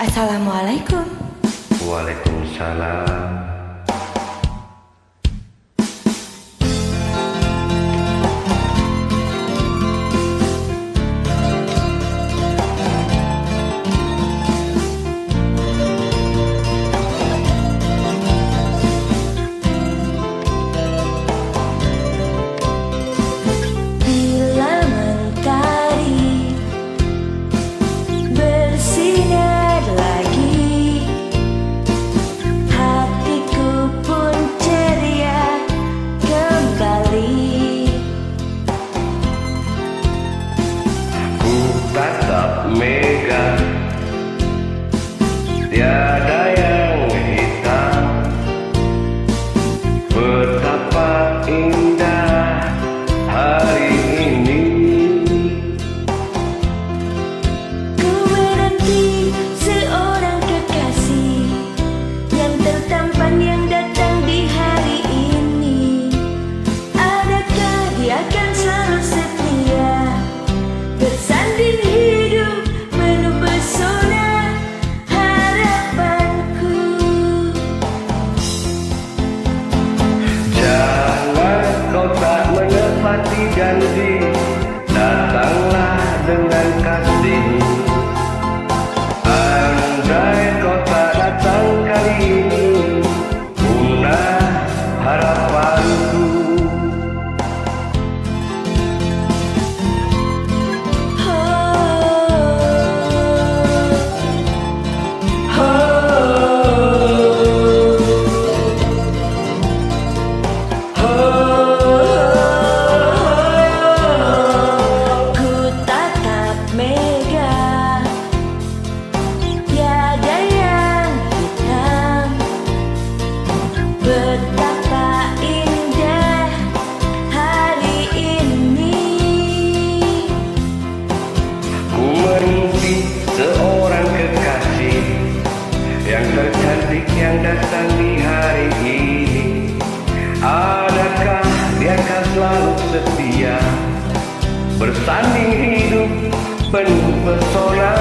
Assalamualaikum. Waalaikumsalam. Bila mentari bersinar lagi, hatiku pun ceria kembali. Ku tatap mega, tiada yang hitam. Betapa indah hari ini. Ku menanti seorang kekasih yang tertampan yang datang di hari ini. Adakah dia akan selalu setia, bersanding hidup penuh pesona harapanku. Jangan kau tak menepati janji, datanglah dengan kasih. Andai kau tak datang kali ini, punah harapanku. Ku tatap mega, tiada yang hitam. Betapa indah hari ini. Ku menanti seorang kekasih yang tercantik yang datang di hari ini. Adakah dia akan selalu setia, bersanding hidup penuh pesona